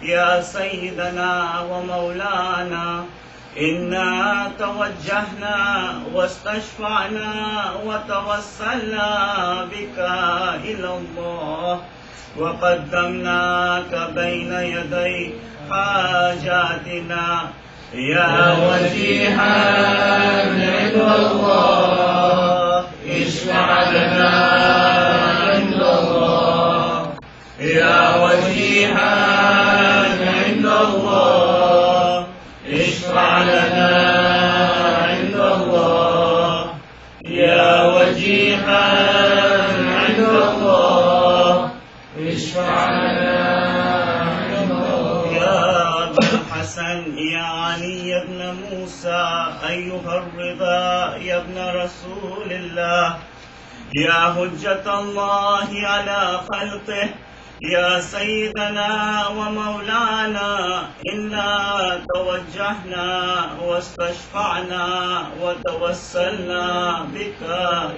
يا سيدنا ومولانا إنا توجهنا واستشفعنا وتوسلنا بك إلى الله وقدمناك بين يدي حاجاتنا يا وجيها عند الله اشفع لنا عند الله يا وجيها عند الله اشفع لنا عند الله يا وجيها عند الله اشفع لنا عند الله يا أبا الحسن يا علي بن موسى أيها الرضا يا ابن رسول الله يا حجة الله على خلقه يا سيدنا ومولانا إنا توجهنا واستشفعنا وتوسلنا بك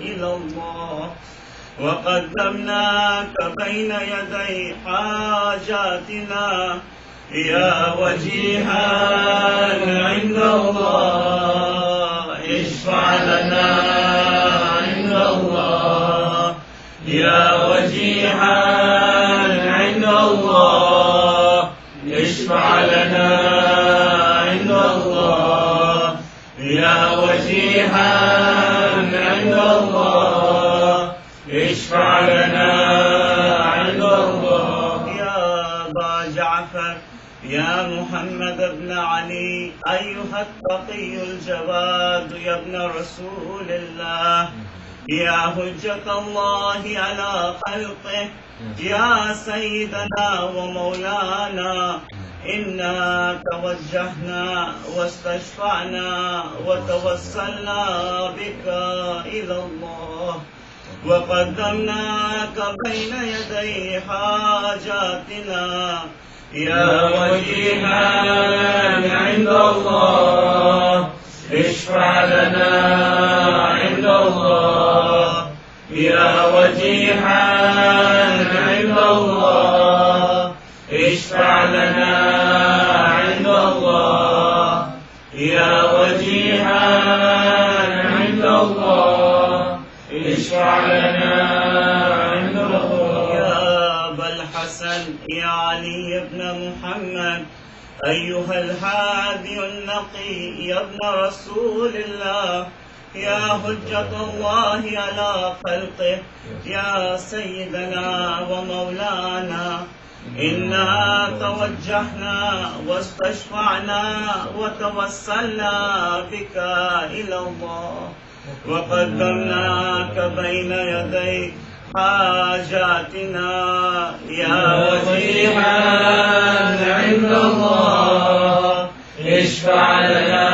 إلى الله وقدمناك بين يدي حاجاتنا يا وجيها عند الله اشفع لنا عند الله يا وجيها عند الله اشفع لنا عند الله يا وجيها عند الله اشفع لنا عند الله يا أبا جعفر يا محمد بن علي أيها التقي الجواد يا ابن رسول الله يا حجة الله على خلقه يا سيدنا ومولانا إنا توجهنا واستشفعنا وتوسلنا بك إلى الله وقدمناك بين يدي حاجاتنا يا وجيها عند الله اشفع لنا عند الله يا وجيها عند الله اشفع لنا عند الله يا وجيها عند الله اشفع لنا عند الله يا أبا الحسن يا علي بن محمد أيها الهادي النقي يا ابن رسول الله يا حجة الله على خلقه يا سيدنا ومولانا إنا توجهنا واستشفعنا وتوسلنا بك إلى الله وقدمناك بين يدي حاجاتنا يا وجيها عند الله اشفع لنا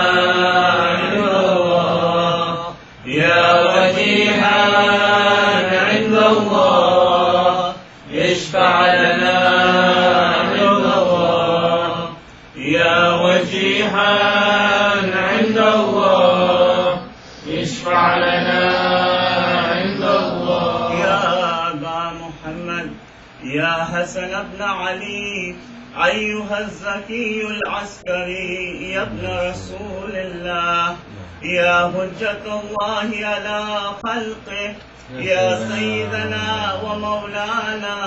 عند الله يا وجيها عند الله اشفع لنا عند الله يا وجيها عند الله اشفع لنا عند الله يا أبا محمد يا حسن بن علي أيها الزكي العسكري يا ابن رسول الله يا حجة الله على خلقه يا سيدنا ومولانا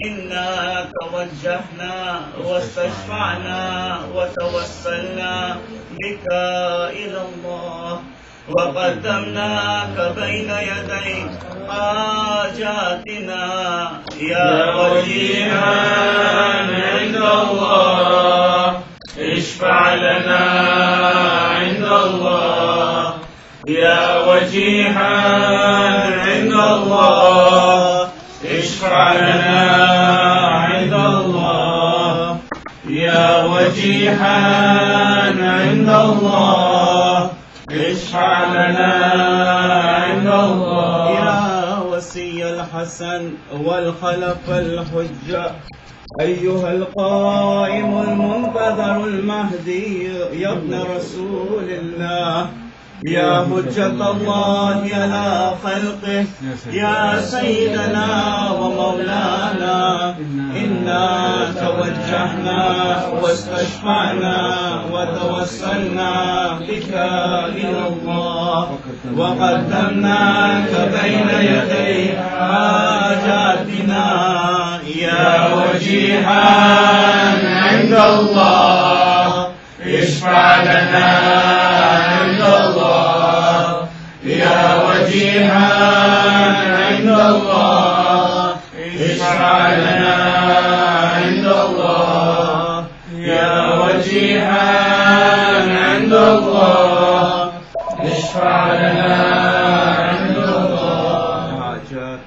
إنا توجهنا واستشفعنا وتوسلنا بك إلى الله وقدمناك بين يدي حاجاتنا يا وجيها عند الله اشفع لنا عند الله يا وجيها عند الله اشفع لنا عند الله يا وجيها عند الله اشفع لنا عند الله يا وسي الحسن والخلف الحجة أيها القائم المنتظر المهدي يا ابن رسول الله يا حجة الله على خلقه يا سيدنا ومولانا إنا توجهنا واستشفعنا وتوسلنا بك إلى الله وقدمناك بين يدي حاجاتنا يا وجيها عند الله اشفع لنا عند الله يا وجيها عند الله اشفع لنا عند الله يا وجيها عند الله اشفع لنا عند الله. حاجات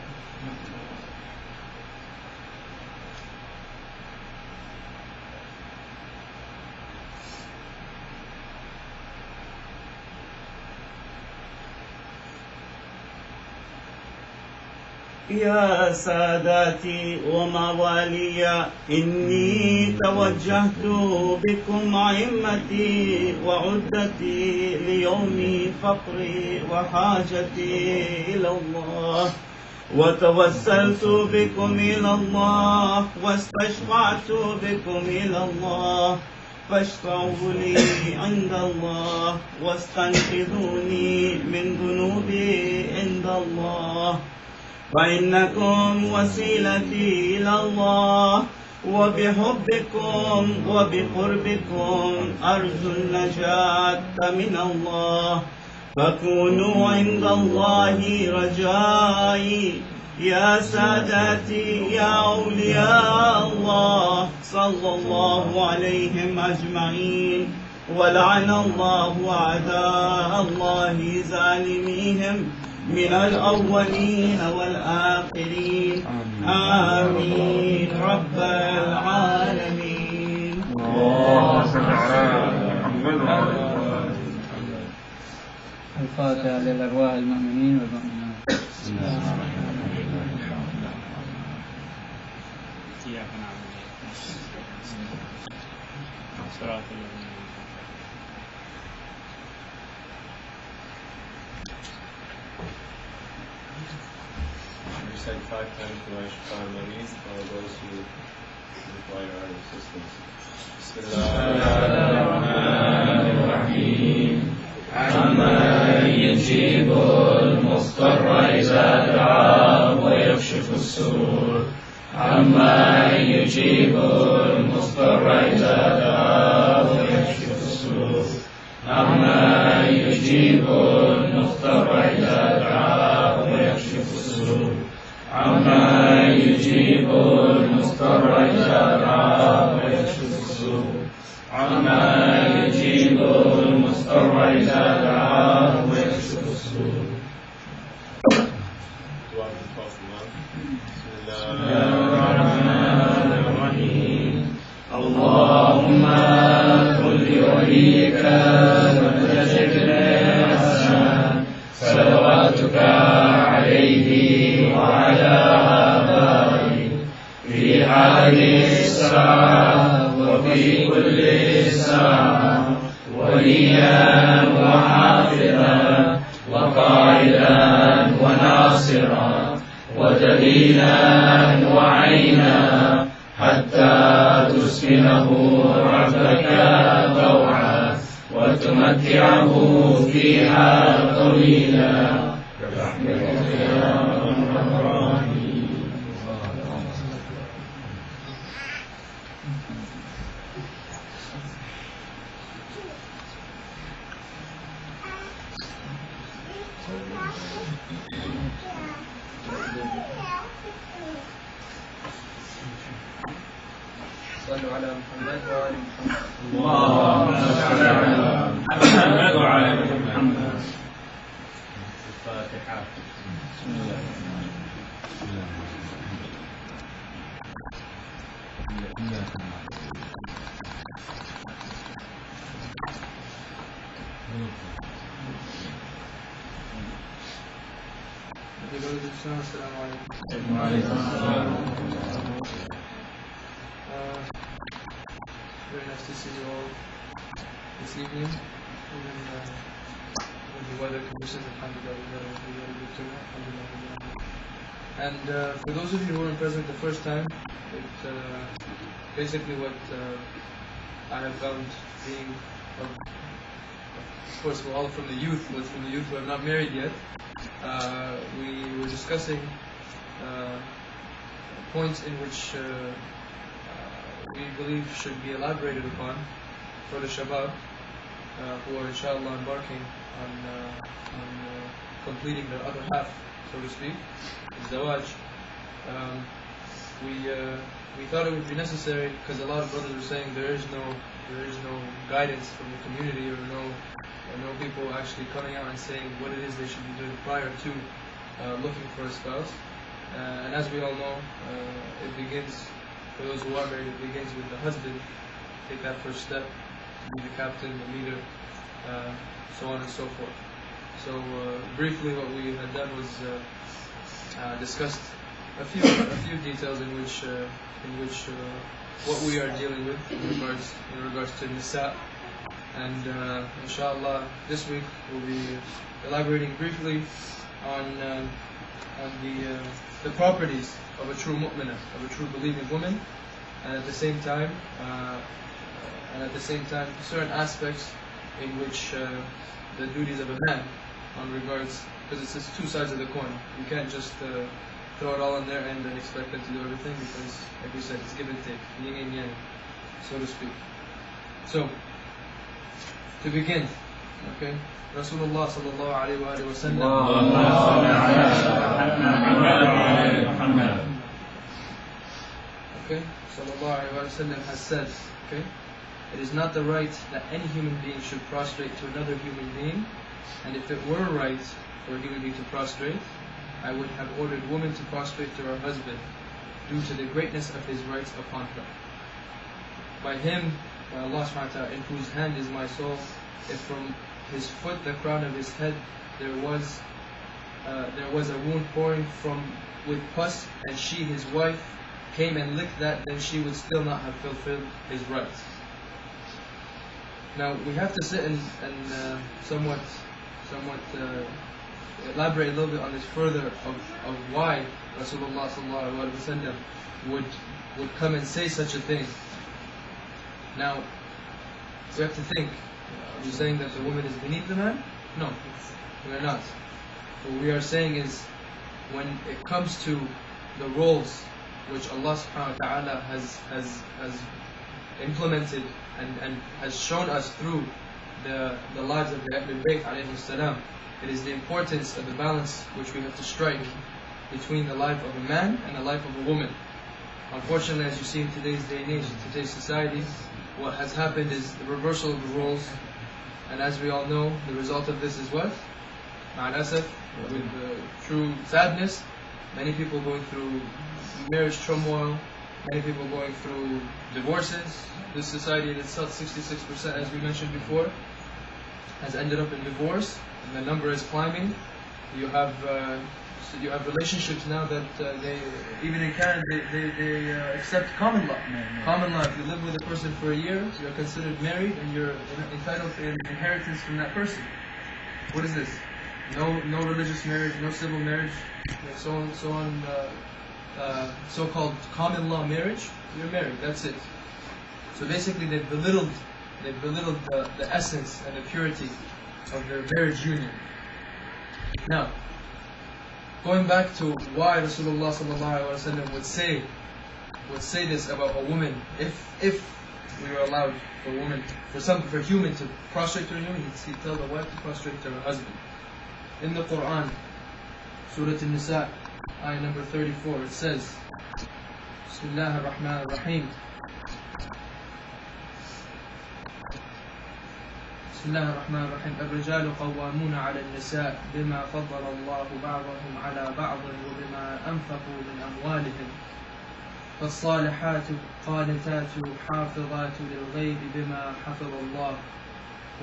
يا ساداتي وموالي إني توجهت بكم أئمتي وعدتي ليوم فقري وحاجتي إلى الله وتوسلت بكم إلى الله واستشفعت بكم إلى الله فاشفعوا لي عند الله واستنقذوني من ذنوبي عند الله فإنكم وسيلتي إلى الله وبحبكم وبقربكم أرجو النجاة من الله فكونوا عند الله رجائي يا ساداتي يا أولياء الله صلى الله عليهم أجمعين ولعن الله أعداء الله ظالميهم من الأولين والآخرين آمين رب العالمين. اللهم صل على محمد. الفاتحة للأرواح المؤمنين والمؤمنات. إياك نعبد صراط الذين We said 5 times the Shafar Maris for those who require our assistance. Bismillahirrahmanirrahim. Amma yujibu al-mustarra iza da'a wa yakshifu as-sur. Amma yujibu al-mustarra iza da'a wa yakshifu as-sur. Amma yujibu al-mustarra iza da'a wa yakshifu as-sur. عما يجيب المضطر إذا دعاه ويكشف السوء عما يجيب المضطر إذا دعاه ويكشف السوء. بسم الله الرحمن الرحيم. اللهم كن لوليك المنتجب الحسن صلواتك عليه وعلى آبائه في هذه الساعة وفي كل ساعة وليا وحافظا وقائدا وناصرا ودليلا وعينا حتى تسكنه ربك طوعا وتمتعه فيها طويلا برحمتك يا أرحم الراحمين. صلوا على محمد وآل محمد. اللهم صل على محمد وعلى آل محمد. الفاتحة. بسم الله الرحمن السلام عليكم. وعليكم السلام. Very nice to see you all this evening. And with the weather conditions. Alhamdulillah, we had a very good turnout. Alhamdulillah. And for those of you who weren't present the first time, basically what I have found being, of course, we're all from the youth, but from the youth who are not married yet, we were discussing points in which we believe should be elaborated upon for the shabab who are inshallah embarking on completing their other half, so to speak, zawaj. We thought it would be necessary because a lot of brothers were saying there is no guidance from the community, or no people actually coming out and saying what it is they should be doing prior to looking for a spouse. And as we all know, it begins, for those who are married, it begins with the husband. Take that first step to be the captain, the leader, so on and so forth. So briefly, what we had done was discussed a few details in which what we are dealing with in regards to nisa, and inshallah this week we'll be elaborating briefly on the properties of a true mu'minah, of a true believing woman, and at the same time certain aspects in which the duties of a man on regards, because it's just two sides of the coin. You can't just throw it all in there and then expect them to do everything, because, like we said, it's give and take, yin and yang, so to speak. So, to begin, okay, Rasulullah sallallahu alayhi wa sallam, okay, sallallahu alayhi wa sallam has said, okay, it is not the right that any human being should prostrate to another human being, and if it were right for a human being to prostrate, I would have ordered woman to prostrate to her husband due to the greatness of his rights upon her. By him, by Allah subhanahu wa ta'ala, in whose hand is my soul, if from his foot, the crown of his head, there was a wound pouring with pus, and she, his wife, came and licked that, then she would still not have fulfilled his rights. Now we have to sit and somewhat elaborate a little bit on this further of why Rasulullah sallallahu alaihi wasallam would come and say such a thing. Now we have to think. Are we saying that the woman is beneath the man? No, we are not. What we are saying is, when it comes to the roles which Allah subhanahu wa ta'ala has implemented and has shown us through the lives of the Ahlul Bayt alayhi salam, it is the importance of the balance which we have to strike between the life of a man and the life of a woman. Unfortunately, as you see in today's day and age, in today's society, what has happened is the reversal of the roles, and as we all know, the result of this is what? Ma'al-asaf, with true sadness, many people going through marriage turmoil, many people going through divorces. This society in itself, 66%, as we mentioned before, has ended up in divorce, and the number is climbing. You have relationships now that they, even in Canada, they accept common law. Common law, if you live with a person for a year, you're considered married and you're entitled to inheritance from that person. What is this? No religious marriage, no civil marriage, so on, so-called common law marriage. You're married, that's it. So basically they've belittled the essence and the purity of their marriage union. Now, going back to why Rasulullah sallallahu alaihi wasallam would say this about a woman, if we were allowed for a woman, for a human to prostrate to a human, he'd tell the wife to prostrate to her husband. In the Quran, Surah An-Nisa, ayah number 34, it says, Bismillah ar-Rahman ar-Rahim. بسم الله الرحمن الرحيم الرجال قوامون على النساء بما فضل الله بعضهم على بعض وبما أنفقوا من أموالهم فالصالحات قانتات حافظات للغيب بما حفظ الله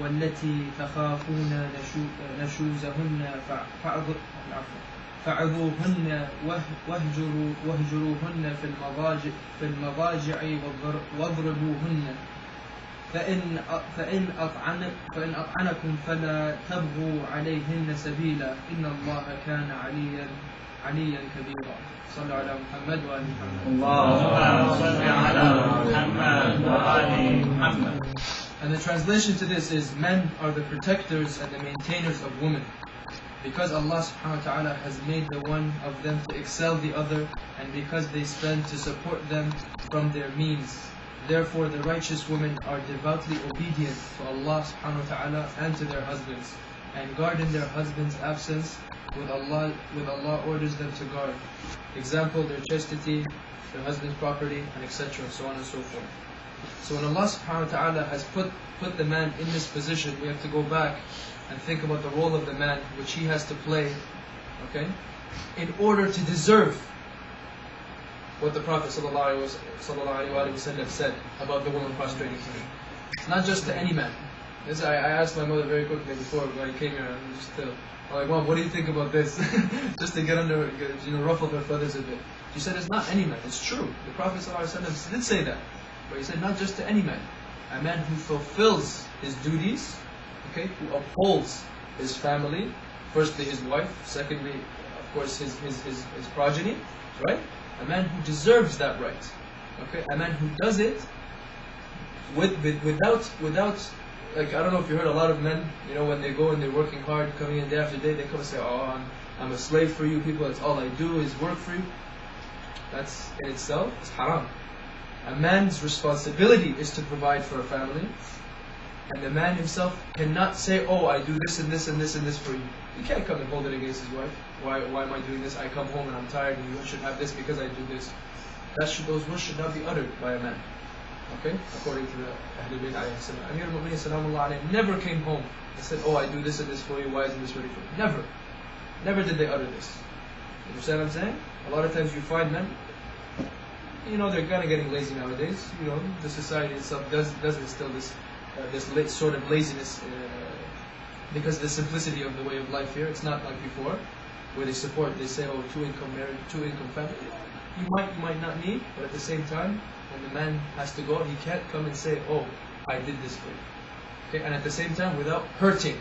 والتي تخافون نشوزهن فعظوهن واهجروهن في المضاجع واضربوهن فإن أطعنكم فلا تبغوا عليهن سبيلا إن الله كان عليا كبيرا. صلوا على محمد وآل محمد. اللهم صل على محمد وآل محمد. And the translation to this is, men are the protectors and the maintainers of women, because Allah subhanahu wa ta'ala has made the one of them to excel the other, and because they spend to support them from their means. Therefore the righteous women are devoutly obedient to Allah subhanahu wa ta'ala and to their husbands, and guard in their husbands' absence with Allah orders them to guard. Example, their chastity, their husband's property, and etc., so on and so forth. So when Allah subhanahu wa ta'ala has put the man in this position, we have to go back and think about the role of the man, which he has to play, okay, in order to deserve what the Prophet ﷺ said about the woman prostrating to him. It's not just to any man. I asked my mother very quickly before when I came here, I'm like, Mom, what do you think about this? Just to get under, ruffle her feathers a bit. She said, it's not any man. It's true. The Prophet ﷺ did say that. But he said, not just to any man. A man who fulfills his duties, okay, who upholds his family, firstly his wife, secondly, of course, his progeny, right? A man who deserves that right, okay? A man who does it without, like, I don't know if you heard a lot of men, when they go and they're working hard, coming in day after day, they come and say, oh, I'm a slave for you people, that's all I do is work for you. That's in itself is haram. A man's responsibility is to provide for a family, and the man himself cannot say, oh, I do this and this and this and this for you. You can't come and hold it against his wife. Why am I doing this? I come home and I'm tired and you should have this because I do this. Those words should not be uttered by a man. Okay? According to the Ahlul Bayt alayhi salam. Amir al-Mu'mineen salamullah alayhi never came home and said, oh, I do this and this for you, why isn't this ready for you? Never. Never did they utter this. You understand what I'm saying? A lot of times you find men, they're kind of getting lazy nowadays. The society itself does instill this sort of laziness because of the simplicity of the way of life here. It's not like before, where they say, oh, two-income marriage, two-income family. You might not need, but at the same time, when the man has to go, he can't come and say, oh, I did this for you. Okay, and at the same time, without hurting.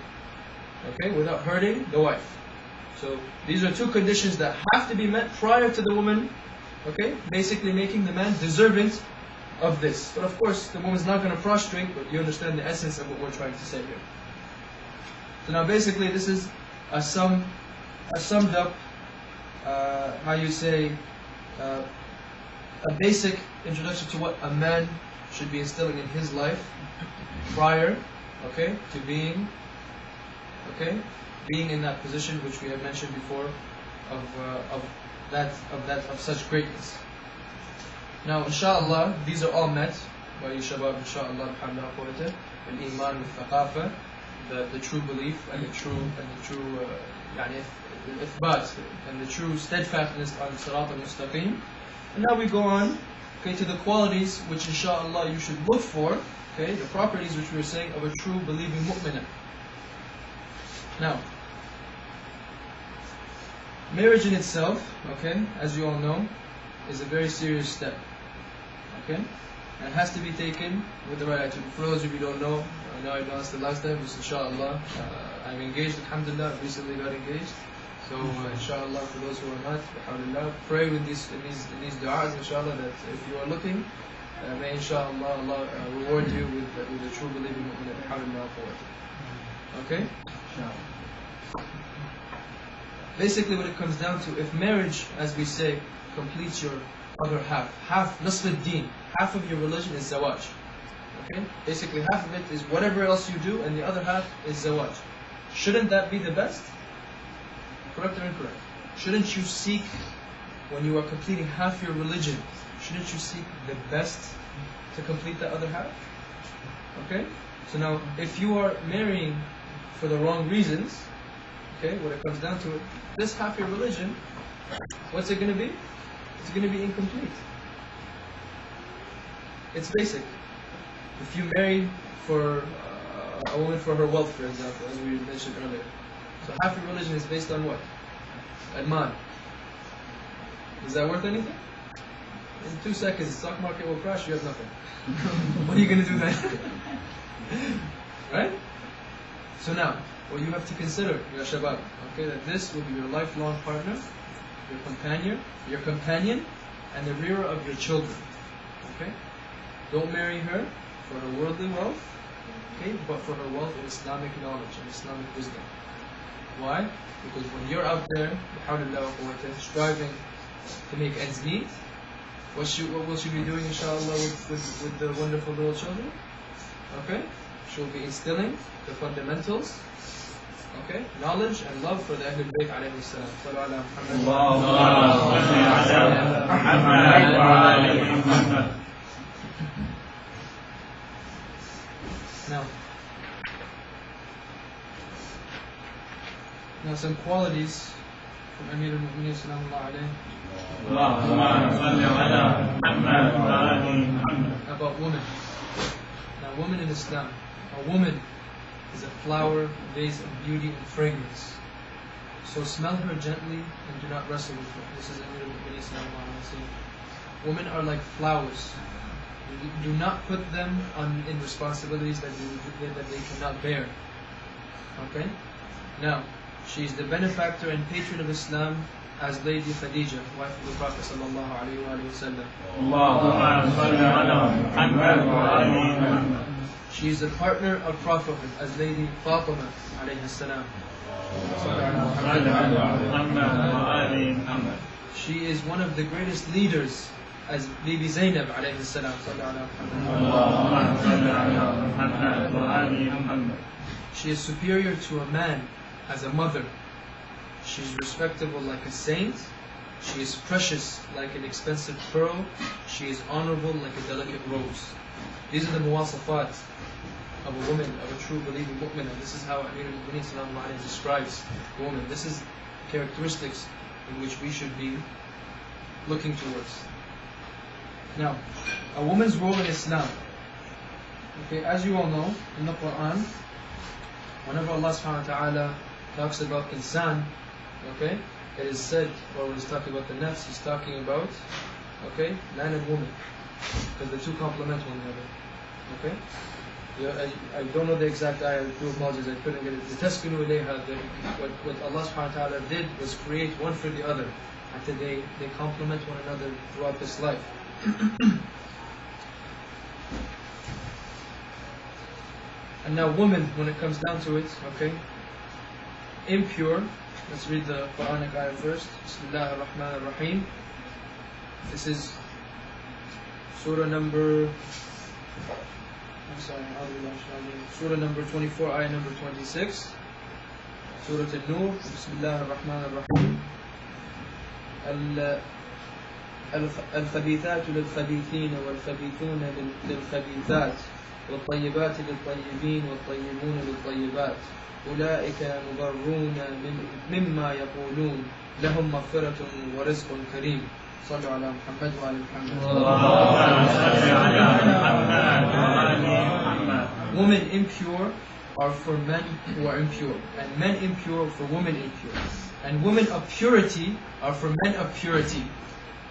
Okay, without hurting the wife. So these are two conditions that have to be met prior to the woman, okay, basically making the man deserving of this. But of course, the woman's not going to prostrate, but you understand the essence of what we're trying to say here. So now basically this is a summed up, a basic introduction to what a man should be instilling in his life prior, okay, to being in that position which we have mentioned before of such greatness. Now, inshallah, these are all met by you shabab, inshallah, alhamdulillah, al-iman with the true belief and the true ithbat and the true steadfastness on sirat al-mustaqim. And now we go on, okay, to the qualities which inshallah you should look for, okay, the properties which we were saying of a true believing mu'minah. Now, marriage in itself, okay, as you all know, is a very serious step, okay, and it has to be taken with the right attitude. For those of you who don't know, I know I announced the last time, but inshallah, I'm engaged, alhamdulillah, recently got engaged. So inshallah, for those who are not, alhamdulillah, pray with in these du'as, inshallah, that if you are looking, may inshallah Allah reward you with a true believing mu'min, alhamdulillah, for it. Okay? Basically what it comes down to, if marriage, as we say, completes your other half nasf ad-din, half of your religion is zawaj. Okay? Basically half of it is whatever else you do, and the other half is zawaj. Shouldn't that be the best? Correct or incorrect? Shouldn't you seek, when you are completing half your religion, shouldn't you seek the best to complete the other half? Okay? So now, if you are marrying for the wrong reasons, okay, when it comes down to it, this half your religion, what's it going to be? It's going to be incomplete. It's basic. If you marry for a woman for her wealth, for example, as we mentioned earlier, so half your religion is based on what? Adman. Is that worth anything? In 2 seconds, the stock market will crash, you have nothing. What are you going to do then? Right? So now, what you have to consider, Ya Shabab, okay, that this will be your lifelong partner, your companion, and the rearer of your children. Okay? Don't marry her for her worldly wealth, okay, but for her wealth in Islamic knowledge and Islamic wisdom. Why? Because when you're out there, striving to make ends meet, what will she be doing, inshallah, with the wonderful little children? Okay? She'll be instilling the fundamentals, okay, knowledge and love for the Ahlul Bayt alayhi salam. Sallu ala Muhammad. Now some qualities from Amir al-Mu'mineen sallallahu alayhi about women. Now, woman in Islam, a woman is a flower, vase of beauty and fragrance. So smell her gently and do not wrestle with her. This is Amir al-Mu'mineen sallallahu alayhi wa sallam. Women are like flowers. Do not put them in responsibilities that they cannot bear. Okay? Now, she is the benefactor and patron of Islam as Lady Khadija, wife of the Prophet sallallahu alayhi wa sallam. She is a partner of prophethood as Lady Fatima alayhi salam. She is one of the greatest leaders as Bibi Zainab alayhi salam. She is superior to a man as a mother. She is respectable like a saint. She is precious like an expensive pearl. She is honorable like a delicate rose. These are the muwasafat of a woman, of a true believing mu'minah. This is how Amir al-Mu'mineen sallallahu alayhi wa describes the woman. This is characteristics in which we should be looking towards. Now, a woman's role in Islam. Okay, as you all know, in the Quran, whenever Allah subhanahu wa ta'ala talks about insan, okay, it is said, or when he's talking about the nafs, he's talking about, okay, man and woman, because the two complement one another. Okay, I don't know the exact ayah. I do apologize, I couldn't get it. The taskunu ilayha, what Allah subhanahu wa ta'ala did was create one for the other, until they complement one another throughout this life. And now woman, when it comes down to it, okay, impure. Let's read the Quranic ayah first. Bismillah ar-Rahman ar-Rahim. This is Surah number, Surah number 24, ayah number 26. Surah An-Nur. Bismillah ar-Rahman ar-Rahim. الخبيثات للخبيثين والخبيثون للخبيثات والطيبات للطيبين والطيبون للطيبات أولئك مبرون مما يقولون لهم مغفرة ورزق كريم. صلوا على محمد وعلى محمد. Women impure are for men who are impure, and men impure for women impure, and women of purity are for men of purity,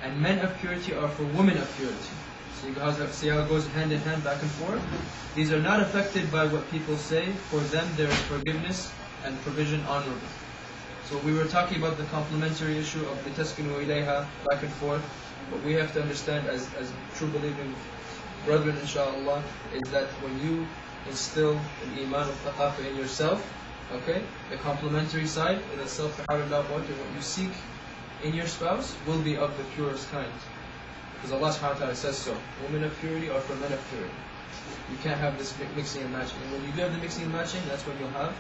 and men of purity are for women of purity. See how it goes hand in hand, back and forth? These are not affected by what people say. For them there is forgiveness and provision honorable. So we were talking about the complementary issue of the taskunu ilayha, back and forth. What we have to understand as true believing brethren, inshallah, is that when you instill an iman of taqafa in yourself, okay, the complementary side in itself, what you seek in your spouse will be of the purest kind. Because Allah subhanahu wa ta'ala says so. Women of purity are for men of purity. You can't have this mixing and matching. And when you do have the mixing and matching, that's when you'll have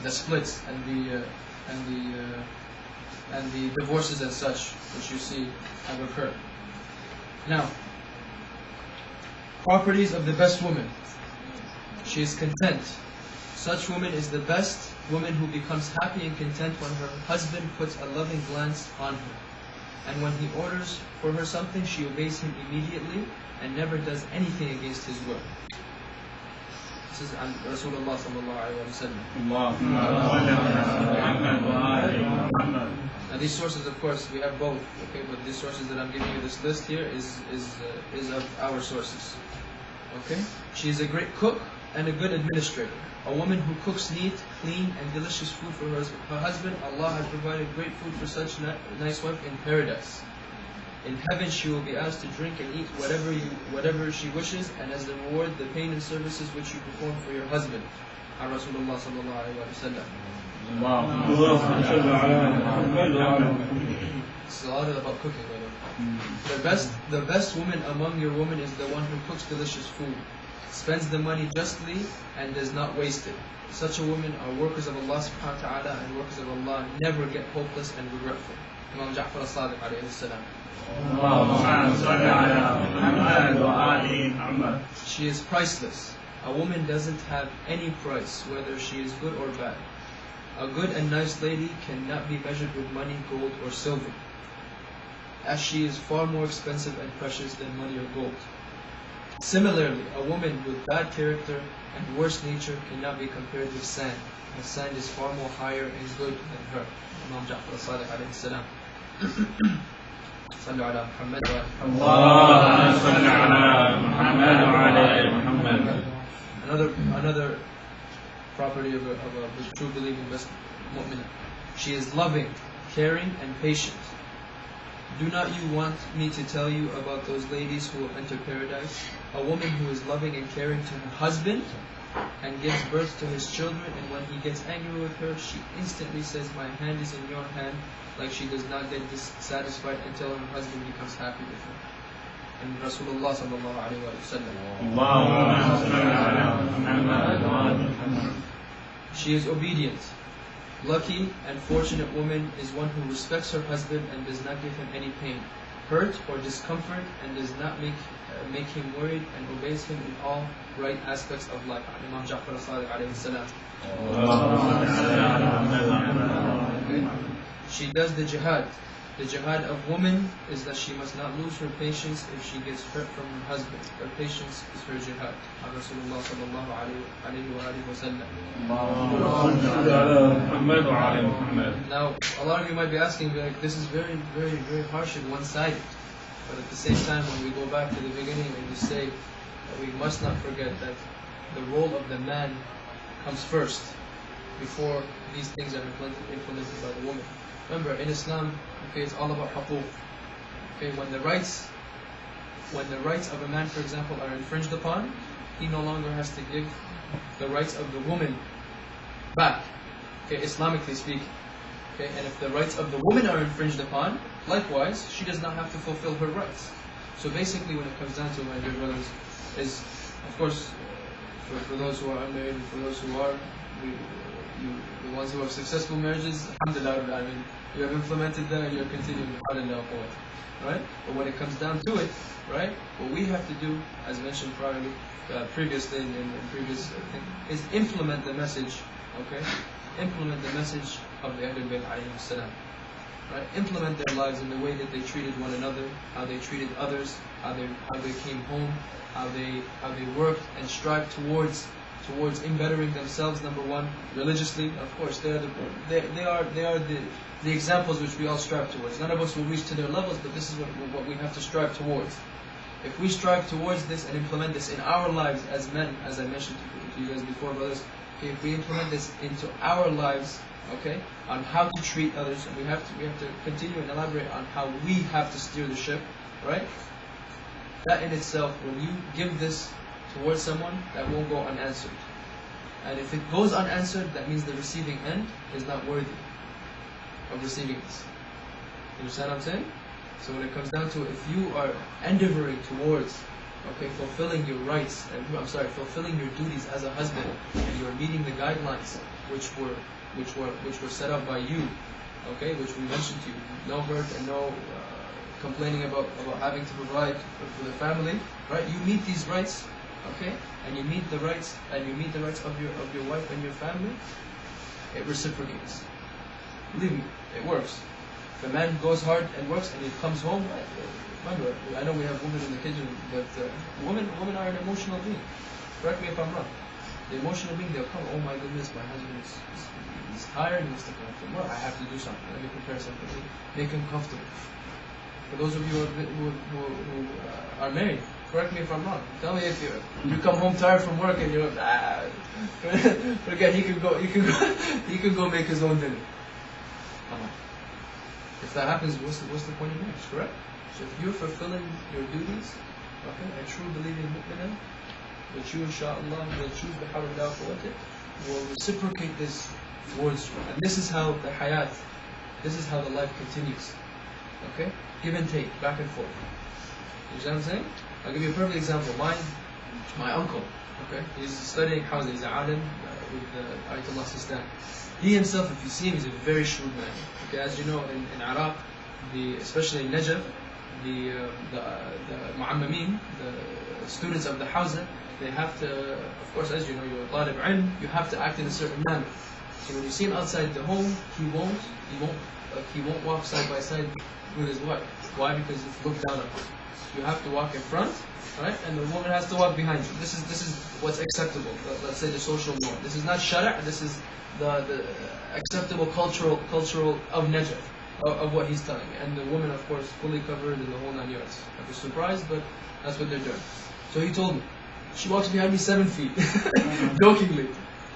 the splits and the divorces and such, which you see have occurred. Now, properties of the best woman. She is content. Such woman is the best woman who becomes happy and content when her husband puts a loving glance on her. And when he orders for her something, she obeys him immediately and never does anything against his will. This is Rasulullah sallallahu alayhi wa sallam. Now these sources, of course, we have both, okay, but these sources that I'm giving you, this list here is of our sources. Okay? She is a great cook and a good administrator. A woman who cooks neat, clean, and delicious food for her husband, Allah has provided great food for such a nice wife in paradise. In heaven she will be asked to drink and eat whatever she wishes, and as the reward, the pain and services which you perform for your husband. Rasulullah sallallahu alayhi wa sallam. It's a lot about cooking, by the way. The best woman among your women is the one who cooks delicious food, spends the money justly, and does not waste it. Such a woman are workers of Allah subhanahu wa ta'ala, and workers of Allah never get hopeless and regretful. Imam Ja'far as-Sadiq alayhi salam. She is priceless. A woman doesn't have any price, whether she is good or bad. A good and nice lady cannot be measured with money, gold, or silver, as she is far more expensive and precious than money or gold. Similarly, a woman with bad character and worse nature cannot be compared with sand, as sand is far more higher and good than her. Imam Ja'far as-Sadiq alayhi salam. صلوا على محمد اللهم صل على محمد وعلى آل محمد. Another property of a true believing mu'minah. She is loving, caring, and patient. Do not you want me to tell you about those ladies who will enter paradise? A woman who is loving and caring to her husband and gives birth to his children, and when he gets angry with her, she instantly says, my hand is in your hand, like she does not get dissatisfied until her husband becomes happy with her. And Rasulullah sallallahu alayhi wa sallam. She is obedient. Lucky and fortunate woman is one who respects her husband and does not give him any pain, hurt, or discomfort, and does not make him worried, and obeys him in all right aspects of life. Imam Ja'far as-Sadiq alayhi salam. Okay. She does the jihad. The jihad of woman is that she must not lose her patience if she gets hurt from her husband. Her patience is her jihad. Rasulullah sallallahu alayhi wa sallam. Now, a lot of you might be asking, like, this is very, very, very harsh and one-sided. But at the same time, when we go back to the beginning and we say that we must not forget that the role of the man comes first before these things are implemented by the woman. Remember, in Islam, okay, it's all about huquq. Okay, when the rights of a man, for example, are infringed upon, he no longer has to give the rights of the woman back. Okay, Islamically speaking. Okay, and if the rights of the woman are infringed upon, likewise, she does not have to fulfill her rights. So basically, when it comes down to, my dear brothers, is, of course, for those who are unmarried and for those who are, the ones who have successful marriages, alhamdulillah, I mean, you have implemented that and you're continuing, right? But when it comes down to it, right, what we have to do, as mentioned previously in previous thing, is implement the message, okay? Implement the message of the Ahlul Bayt alayhim salam. Right? Implement their lives in the way that they treated one another, how they treated others, how they came home, how they worked and strived towards embettering themselves. Number one, religiously, of course, they are the examples which we all strive towards. None of us will reach to their levels, but this is what we have to strive towards. If we strive towards this and implement this in our lives as men, as I mentioned to you guys before, brothers, okay, if we implement this into our lives, okay, on how to treat others, and we have to continue and elaborate on how we have to steer the ship, right? That in itself, when you give this towards someone, that won't go unanswered. And if it goes unanswered, that means the receiving end is not worthy of receiving this. You understand what I'm saying? So when it comes down to, if you are endeavoring towards, okay, fulfilling your rights, fulfilling your duties as a husband, and you are meeting the guidelines which were set up by you, okay, which we mentioned to you, no hurt and no complaining about having to provide for the family, right? You meet these rights, okay, and you meet the rights of your wife and your family. It reciprocates. Believe me, it works. If a man goes hard and works and he comes home, remember, I know we have women in the kitchen, but women are an emotional being. Correct me if I'm wrong. The emotional being, they'll come, oh my goodness, my husband is tired, he wants to come from work, I have to do something, let me prepare something, make him comfortable. For those of you who are married, Correct me if I'm wrong. Tell me if you come home tired from work and you're forget he could go make his own dinner. If that happens, what's the point of marriage? Correct? So if you're fulfilling your duties, okay, a true believing mu'minah, that you inshaAllah will choose bihawlillah quwwatih, will reciprocate this towards you. And this is how the hayat, this is how the life continues. Okay? Give and take, back and forth. You understand what I'm saying? I'll give you a perfect example. My uncle, okay, he's studying Hawza, he's an alim with Ayatollah Sistan. He himself, if you see him, he's a very shrewd man. Okay, as you know, in Iraq, especially in Najaf, the mu'ammamin, the students of the Hawza, they have to, of course, as you know, you're a talib ilm, you have to act in a certain manner. So when you see him outside the home, he won't walk side by side with his wife. Why? Because it's looked down upon. You have to walk in front, right? And the woman has to walk behind you. This is what's acceptable. Let's say the social norm. This is not shara'. This is the acceptable cultural of Najaf, of what he's telling me. And the woman, of course, fully covered in the whole 9 yards. I was surprised, but that's what they're doing. So he told me, she walks behind me 7 feet, jokingly.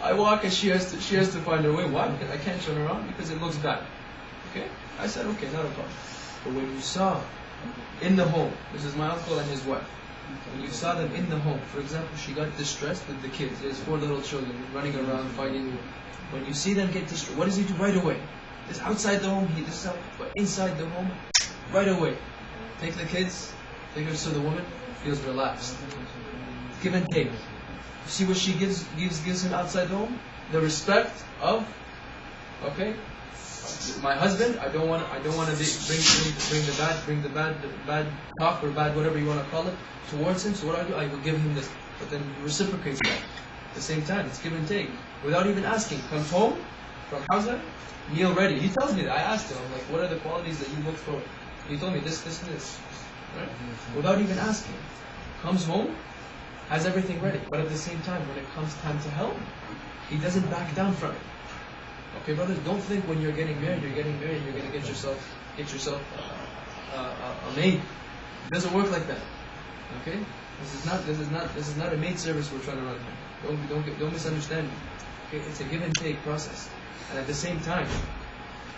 I walk and she has to find her way. Why? Because I can't turn around because it looks bad. Okay? I said, okay, not a problem. But when you saw in the home, this is my uncle and his wife, when you saw them in the home, for example, she got distressed with the kids. There's 4 little children running around fighting. When you see them get distressed, what does he do right away? This outside the home, but inside the home, right away. Take the kids, take her so the woman feels relaxed. Give and take. You see what she gives him outside the home? The respect of, okay, my husband. I don't want to bring the bad talk or bad whatever you want to call it towards him. So what do? I will give him this, but then he reciprocates that. At the same time, it's give and take without even asking. Comes home from Hawza, meal ready. He tells me that. I asked him, I'm like, what are the qualities that you look for? He told me this, and this, right? Without even asking. Comes home, has everything ready, but at the same time, when it comes time to help, he doesn't back down from it. Okay, brothers, don't think when you're getting married, you're going to get yourself a maid. It doesn't work like that. Okay, this is not a maid service we're trying to run here. Don't misunderstand me. Okay, it's a give and take process, and at the same time,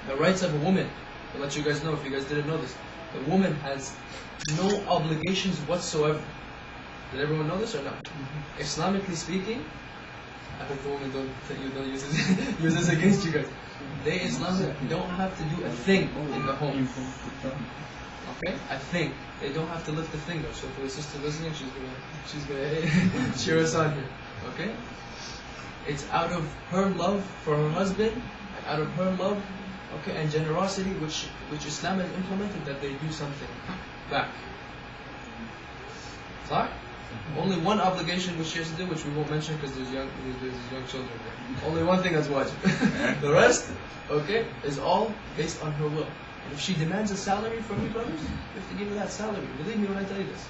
the rights of a woman. To let you guys know, if you guys didn't know this, the woman has no obligations whatsoever. Did everyone know this or not? Islamically speaking, I hope the women don't use this against you guys. They Islamic don't have to do a thing in the home. Okay? A thing. They don't have to lift a finger. So for the sister listening, she's gonna cheer us on here. Okay? It's out of her love for her husband, and out of her love, okay, and generosity which Islam has implemented, that they do something back. Sorry? Only one obligation which she has to do, which we won't mention because there's young children there. Only one thing that's wajib. The rest, okay, is all based on her will. And if she demands a salary from you, brothers, you have to give her that salary. Believe me when I tell you this.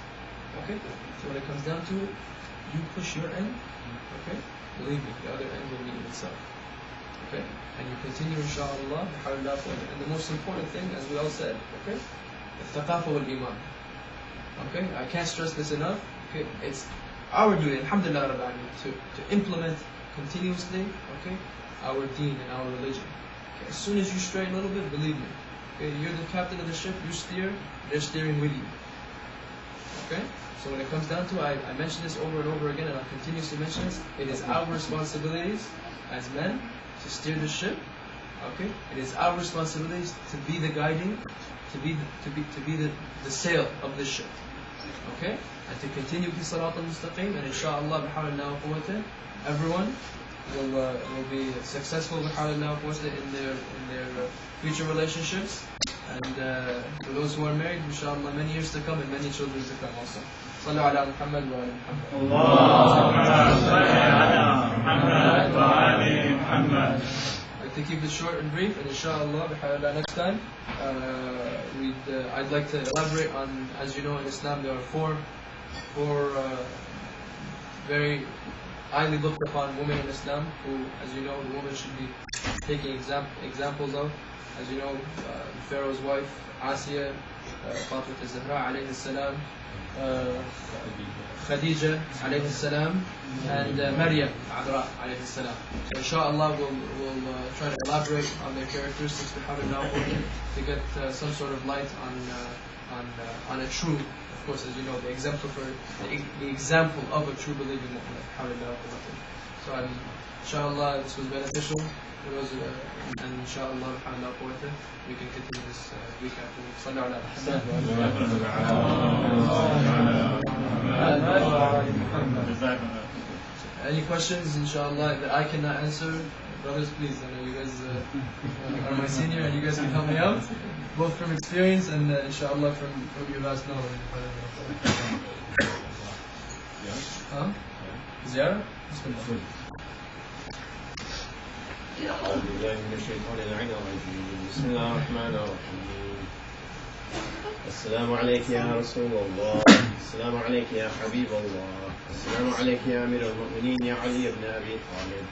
Okay? So when it comes down to it, you push your end, okay? Believe me, the other end will meet itself. Okay? And you continue, inshaAllah, and the most important thing, as we all said, okay? The thaqafa wal iman. Okay? I can't stress this enough. Okay, it's our duty, alhamdulillah, to implement continuously, okay, our deen and our religion. Okay, as soon as you stray a little bit, believe me, okay, you're the captain of the ship, you steer, they're steering with you. Okay, so when it comes down to it, I mention this over and over again, and I'll continuously mention this. It is our responsibilities as men to steer the ship. Okay, it is our responsibilities to be the guiding, to be the sail of the ship. Okay, and to continue fi salat al-mustaqim, and inshaAllah bihawlillah wa quwwatih, everyone will be successful bihawlillah wa quwwatih in their future relationships, and for those who are married, inshaAllah, many years to come and many children to come also. Sallu ala Muhammad wa ala Muhammad. Allahumma salli ala Muhammad wa ali Muhammad. To keep it short and brief, and inshallah, bihawlillah, next time, I'd like to elaborate on, as you know, in Islam there are four very highly looked upon women in Islam, who, as you know, the woman should be taking examples of. As you know, Pharaoh's wife, Asiya, Fatima al-Zahra alayhi salam, Khadija alayhi salam, and Maryam alayhi salam. So inshallah we'll try to elaborate on their characteristics to get some sort of light on a true, of course, as you know, the example of a true believing mu'min. So inshallah this was beneficial. And inshallah we can continue this week after. Any questions, inshallah, that I cannot answer? Brothers, please. I know you guys are my senior and you guys can help me out, both from experience and inshallah from your last knowledge. Huh? Ziyarah? Bismillah. أعوذ بالله من الشيطان اللعين الرجيم. بسم الله الرحمن الرحيم. السلام عليك يا رسول الله. السلام عليك يا حبيب الله. السلام عليك يا أمير المؤمنين يا علي بن أبي طالب.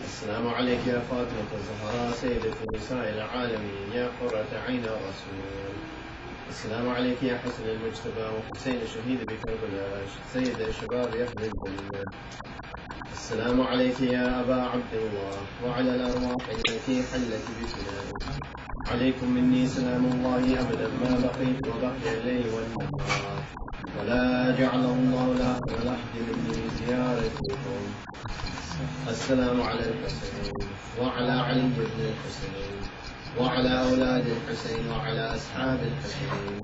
السلام عليك يا فاطمة الزهراء سيدة نساء العالمين يا قرة عين الرسول. السلام عليك يا حسن المجتبى وحسين الشهيد بكربلاء سيد الشباب يهل الجنة. السلام عليك يا أبا عبد الله وعلى الأرواح التي حلت بفنائك. عليكم مني سلام الله أبدا ما بقيت وبقي الليل والنهار، ولا جعله الله لآخر لحد مني زيارتكم. السلام على الحسين وعلى علي بن الحسين وعلى أولاد الحسين وعلى أصحاب الحسين،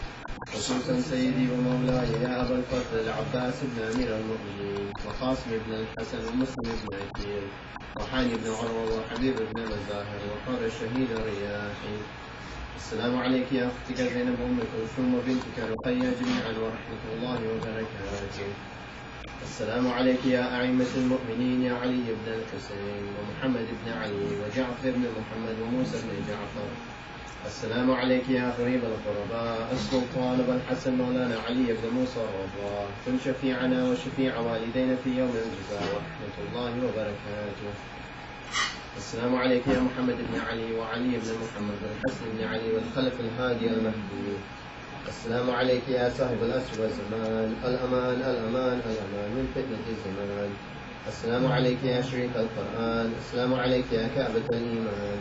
خصوصا سيدي ومولاي يا أبا الفضل العباس بن أمير المؤمنين وقاسم بن الحسن ومسلم بن عقيل وحاني بن عروة وحبيب بن مزاهر وقار الشهيد الرياحي. السلام عليك يا أختك زينب أم كلثوم وبنتك رقية جميعا ورحمة الله وبركاته. السلام عليك يا أئمة المؤمنين يا علي بن الحسين ومحمد بن علي وجعفر بن محمد وموسى بن جعفر. السلام عليك يا غريب الغرباء السلطان أبا الحسن مولانا علي بن موسى الرضا، كن شفيعنا وشفيع والدينا في يوم الجزاء ورحمة الله وبركاته. السلام عليك يا محمد بن علي وعلي بن محمد والحسن بن علي والخلف الهادي المهدي. السلام عليك يا صاحب الأسر والزمان، الأمان الأمان الأمان من فتنة الزمان. السلام عليك يا شريك القرآن، السلام عليك يا كعبة الإيمان.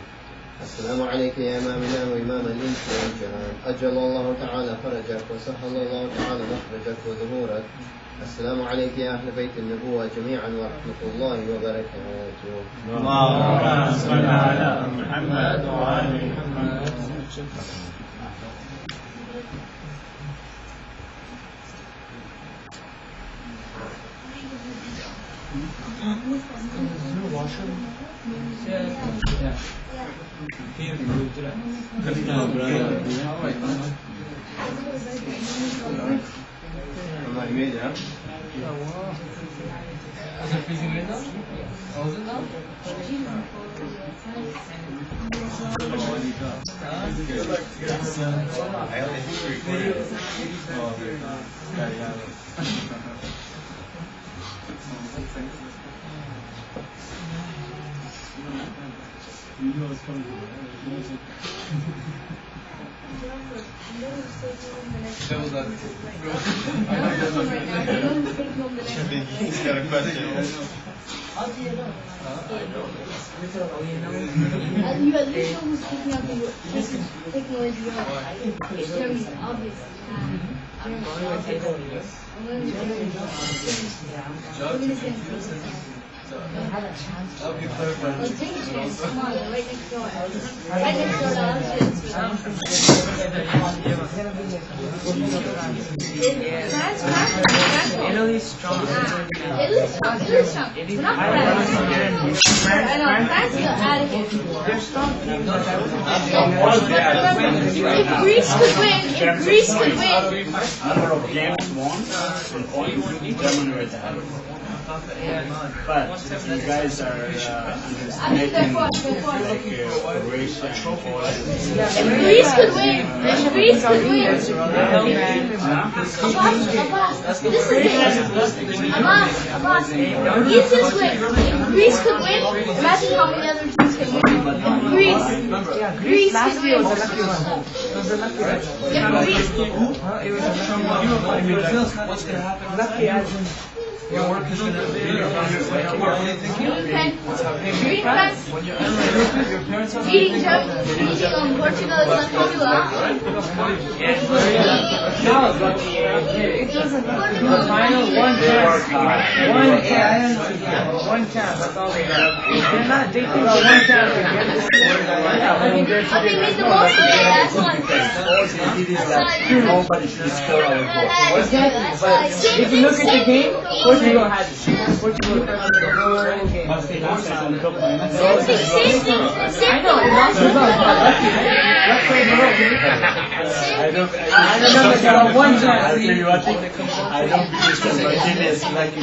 السلام عليك يا إمامنا وإمام الإنس والجان، أجل الله تعالى فرجك وسهل الله تعالى مخرجك وظهورك. السلام عليك يا أهل بيت النبوة جميعا ورحمة الله وبركاته. اللهم صل على محمد وآل محمد. I made it, huh? Is it freezing right now? Oh, is it now? Devil's advocate. He's got a question. You at least almost picking up the technology. It's very obvious. I'll be clarified. Well, take a chance. Come on, they're right next door. Right next door to us. Italy's strong. Italy's strong. We're not France. I know, France is arrogant. They're strong. If Greece could win, I don't know if James won. in German word to have it. But if you guys are underestimating like Croatia and Poland, Greece could win. Greece could win. Abbas, Greece is win. If Greece could win, imagine how many other teams can win. Greece Last could year win. was a lucky one. It was a lucky one. Yeah, Greece. It was a lucky one. What's going to happen? Lucky as in Your work is going to be Green pen. Green pen. Beating Portugal is not popular. it doesn't matter. The final, one chance. One chance, that's all they got. They're not, they think about one chance to get this. How they made the most of it, that's one thing. nobody should score our goal. Exactly, but if you look at the game, Portugal had the chance. Portugal had the whole game. But they lost on the top Same thing. I know, they lost the ball, but lucky. Let's play the role. I don't. I remember they got one I'll chance. tell you what. I don't believe San Martin is like in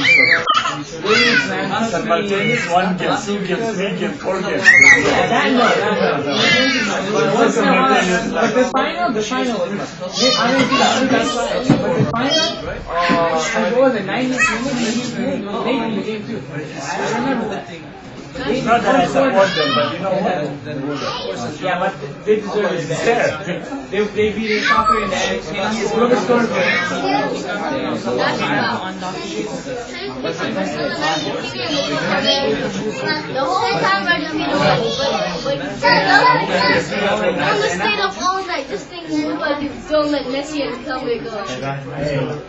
San Martin is 1 game, 2 games, 3 games, 4 games. Yeah, that no. But once in a while, but the final was I don't think that's why. But the final, it was a 90 minutes. They in the game too. I remember that thing. Not that I support them, but you know what? Yeah, but they deserve it. They beat the soccer in the end. Look at score. The whole time Argentina won. But on the state of all night, just thinking, but don't let Messi and Columbia go.